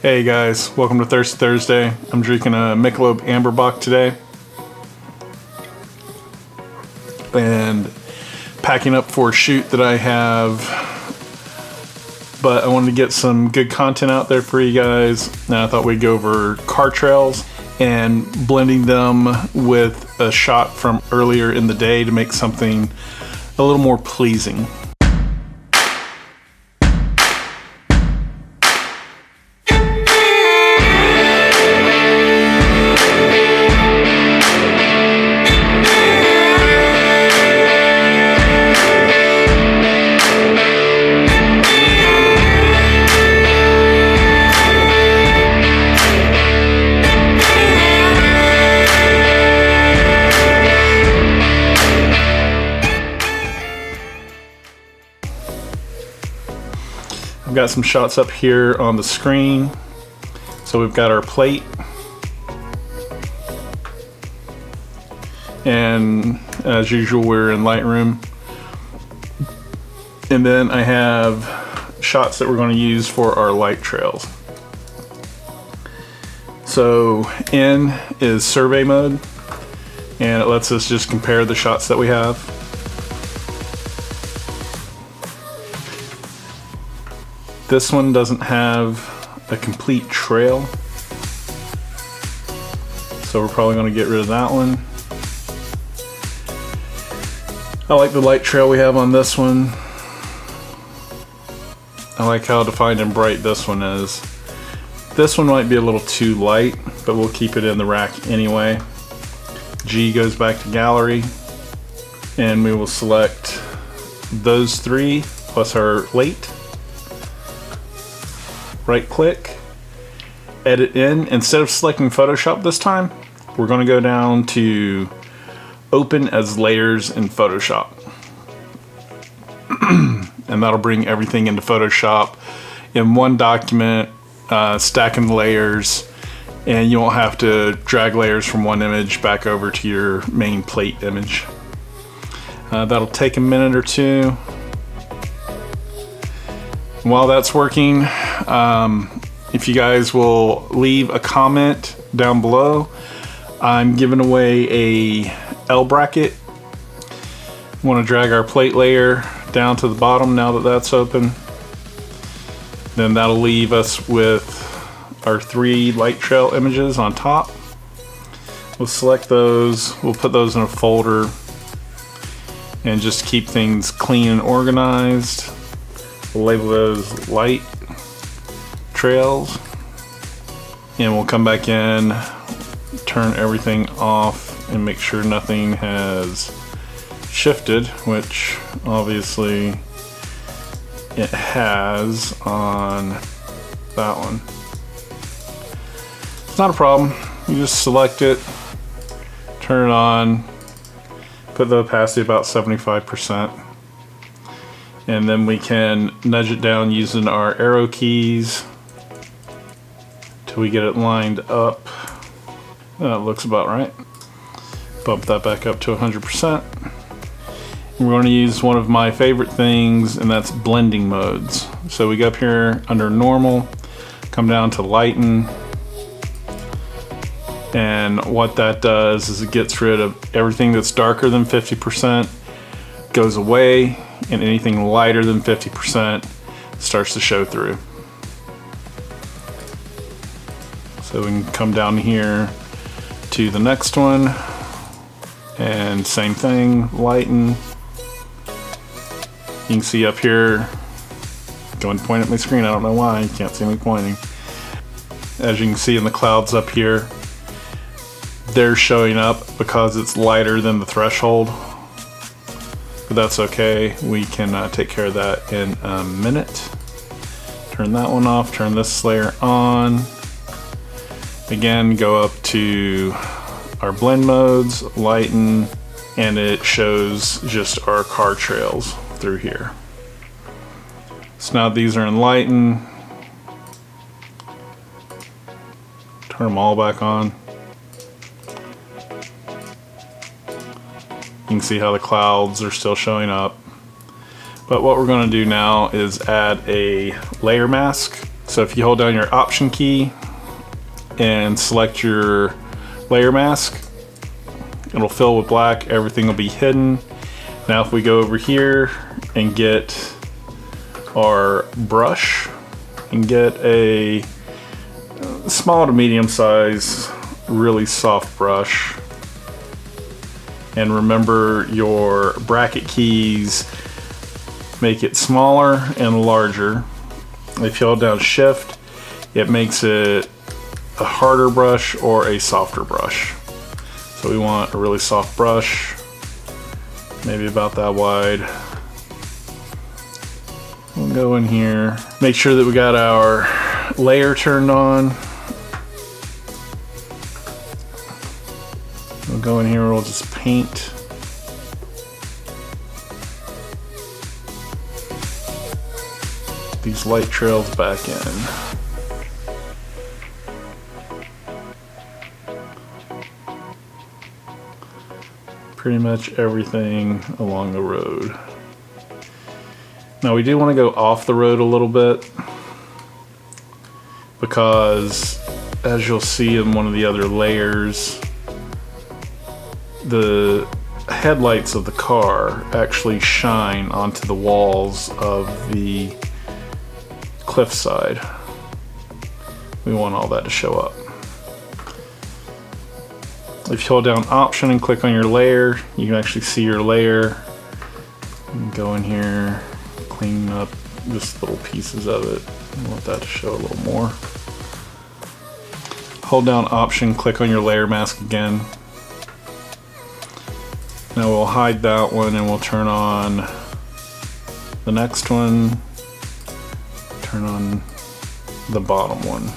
Hey guys, welcome to Thirsty Thursday. I'm drinking a Michelob Amber Bock today. And packing up for a shoot that I have. But I wanted to get some good content out there for you guys. And I thought we'd go over car trails and blending them with a shot from earlier in the day to make something a little more pleasing. I've got some shots up here on the screen. So we've got our plate. And as usual, we're in Lightroom. And then I have shots that we're going to use for our light trails. So N is survey mode, and it lets us just compare the shots that we have. This one doesn't have a complete trail, so we're probably going to get rid of that one. I like the light trail we have on this one. I like how defined and bright this one is. This one might be a little too light, but we'll keep it in the rack anyway. G goes back to gallery, and we will select those three plus our late. Right click, edit in. Instead of selecting Photoshop this time, we're going to go down to open as layers in Photoshop. And that'll bring everything into Photoshop in one document, stacking the layers, and you won't have to drag layers from one image back over to your main plate image. That'll take a minute or two. While that's working, if you guys will leave a comment down below, I'm giving away a L bracket. We want to drag our plate layer down to the bottom now that that's open. Then that'll leave us with our three light trail images on top. We'll select those, we'll put those in a folder and just keep things clean and organized. We'll label those light trails, and we'll come back in, turn everything off, and make sure nothing has shifted, which obviously it has on that one. It's not a problem. You just select it, turn it on, put the opacity about 75%. And then we can nudge it down using our arrow keys till we get it lined up. That looks about right. Bump that back up to 100%. We're going to use one of my favorite things, and that's blending modes. So we go up here under normal, come down to lighten, and what that does is it gets rid of everything that's darker than 50%, goes away, and anything lighter than 50% starts to show through. So we can come down here to the next one, and same thing, lighten. You can see up here, going to point at my screen, I don't know why, you can't see me pointing. As you can see in the clouds up here, they're showing up because it's lighter than the threshold. But that's okay, we can take care of that in a minute. Turn that one off, turn this layer on. Again, go up to our blend modes, lighten, and it shows just our car trails through here. So now these are in lighten. Turn them all back on. You can see how the clouds are still showing up. But what we're going to do now is add a layer mask. So if you hold down your Option key and select your layer mask, it'll fill with black, everything will be hidden. Now if we go over here and get our brush and get a small to medium size, really soft brush, and remember your bracket keys, make it smaller and larger. If you hold down Shift, it makes it a harder brush or a softer brush. So we want a really soft brush, maybe about that wide. We'll go in here, make sure that we got our layer turned on. We'll go in here, we'll just paint. These light trails back in. Pretty much everything along the road. Now we do want to go off the road a little bit, because as you'll see in one of the other layers, the headlights of the car actually shine onto the walls of the cliffside. We want all that to show up. If you hold down Option and click on your layer, you can actually see your layer. Go in here, clean up just little pieces of it. I want that to show a little more. Hold down Option, click on your layer mask again. Now we'll hide that one and we'll turn on the next one. Turn on the bottom one.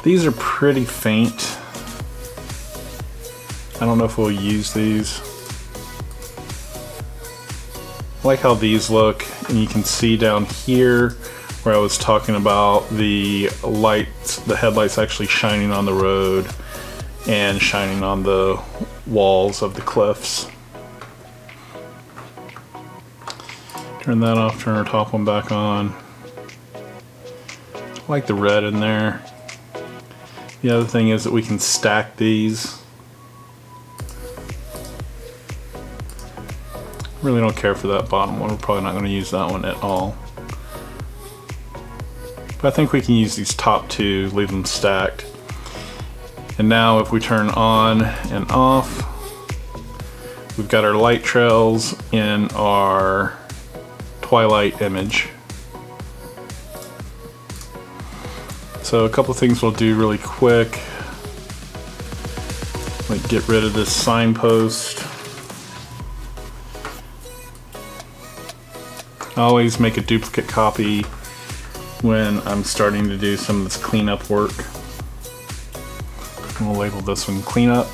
These are pretty faint. I don't know if we'll use these. I like how these look, and you can see down here where I was talking about the lights, the headlights actually shining on the road and shining on the walls of the cliffs. Turn that off, turn our top one back on. I like the red in there. The other thing is that we can stack these. Really don't care for that bottom one. We're probably not going to use that one at all. But I think we can use these top two, leave them stacked. And now if we turn on and off, we've got our light trails in our twilight image. So a couple things we'll do really quick. Like get rid of this signpost. I always make a duplicate copy when I'm starting to do some of this cleanup work. We'll label this one cleanup.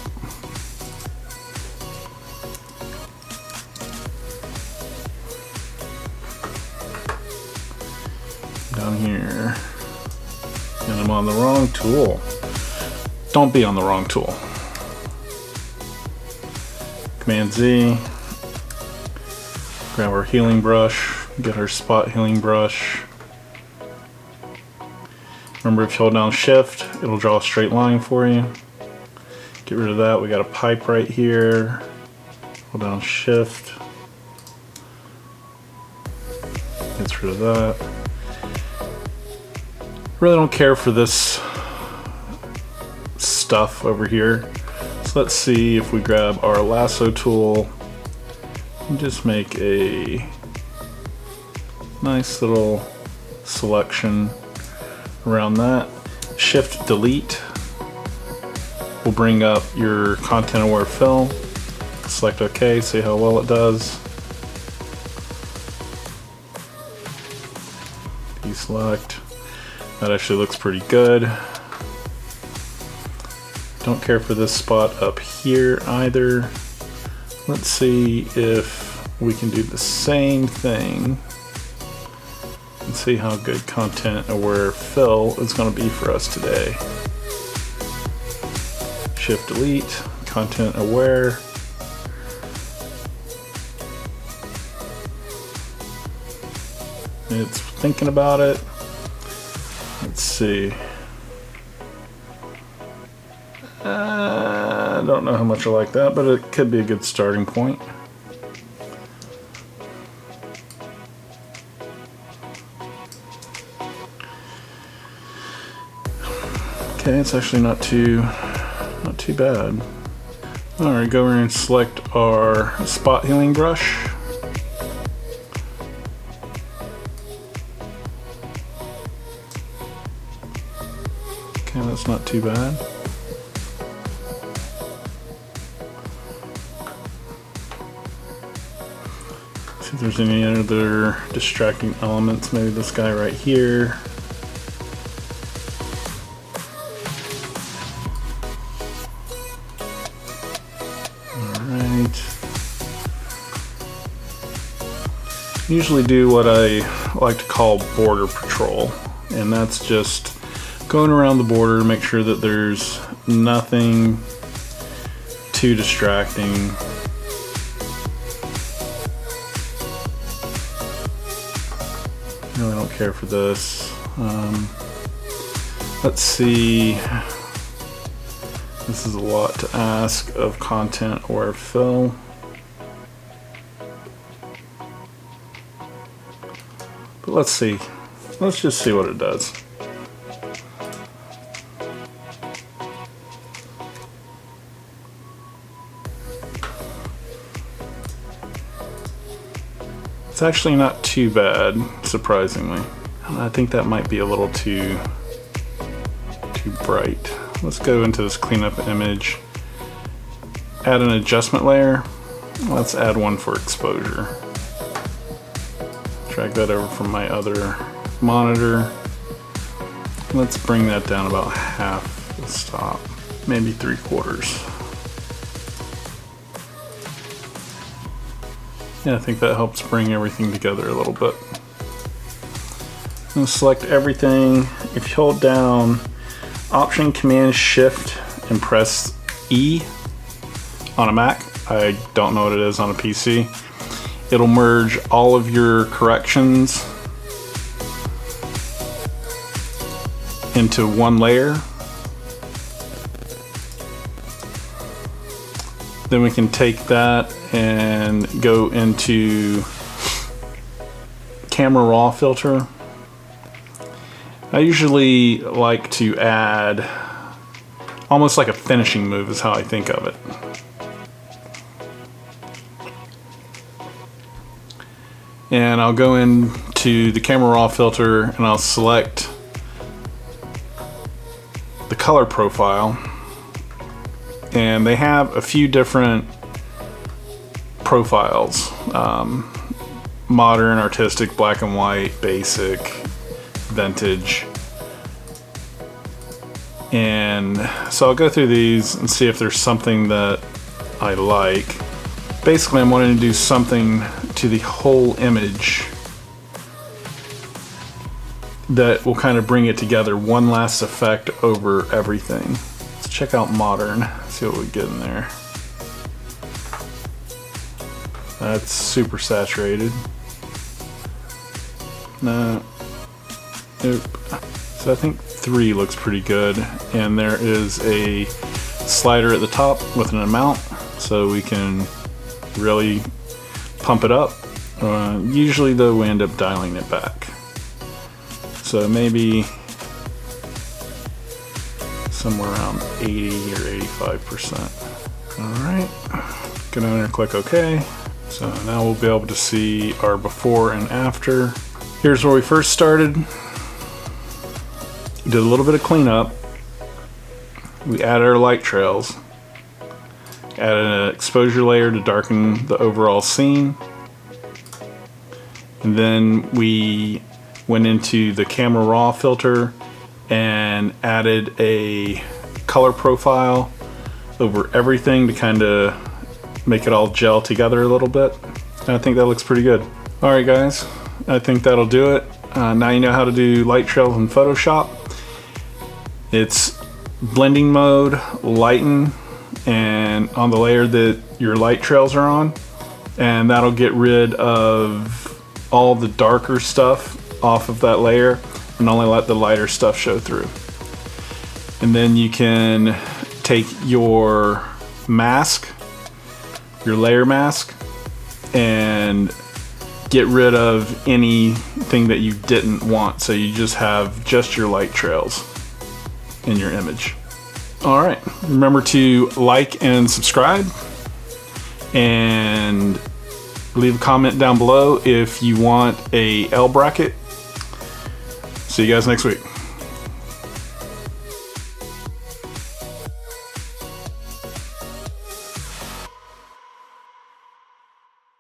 Down here. And I'm on the wrong tool. Don't be on the wrong tool. Command Z. Grab our healing brush. Get our spot healing brush. Remember, if you hold down Shift, it'll draw a straight line for you. Get rid of that. We got a pipe right here. Hold down Shift. Gets rid of that. Really don't care for this stuff over here. So let's see if we grab our lasso tool and just make a nice little selection around that. Shift Delete will bring up your content aware fill. Select OK, see how well it does. Deselect. That actually looks pretty good. Don't care for this spot up here either. Let's see if we can do the same thing and see how good content aware fill is going to be for us today. Shift Delete, content aware. It's thinking about it. Let's see. I don't know how much I like that, but it could be a good starting point. Okay, it's actually not too bad. All right, go over and select our spot healing brush. Okay, that's not too bad. See if there's any other distracting elements. Maybe this guy right here. Alright. Usually do what I like to call border patrol, and that's just going around the border to make sure that there's nothing too distracting. Really don't care for this. Let's see. This is a lot to ask of content aware fill. But let's see. Let's just see what it does. It's actually not too bad, surprisingly. I think that might be a little too bright. Let's go into this cleanup image, add an adjustment layer. Let's add one for exposure. Drag that over from my other monitor. Let's bring that down about half the stop, maybe 3/4. Yeah, I think that helps bring everything together a little bit. I'm going to select everything. If you hold down Option, Command, Shift, and press E on a Mac, I don't know what it is on a PC, it'll merge all of your corrections into one layer. Then we can take that and go into Camera Raw filter. I usually like to add almost like a finishing move is how I think of it. And I'll go into the Camera Raw filter and I'll select the color profile. And they have a few different profiles. Modern, artistic, black and white, basic, vintage. And so I'll go through these and see if there's something that I like. Basically, I'm wanting to do something to the whole image that will kind of bring it together, one last effect over everything. Let's check out modern, see what we get in there. That's super saturated. No. Nope. So I think 3 looks pretty good, and there is a slider at the top with an amount, so we can really pump it up. Usually though we end up dialing it back. So maybe somewhere around 80 or 85%. Alright, go down there and click OK. So now we'll be able to see our before and after. Here's where we first started. Did a little bit of cleanup. We added our light trails. Added an exposure layer to darken the overall scene. And then we went into the Camera Raw filter and added a color profile over everything to kind of make it all gel together a little bit. And I think that looks pretty good. Alright guys, I think that'll do it. Now you know how to do light trails in Photoshop. It's blending mode, lighten, and on the layer that your light trails are on, and that'll get rid of all the darker stuff off of that layer. and only let the lighter stuff show through. And then you can take your mask, your layer mask, and get rid of anything that you didn't want, so you just have just your light trails in your image. All right, remember to like and subscribe, and leave a comment down below if you want a L bracket. See you guys next week.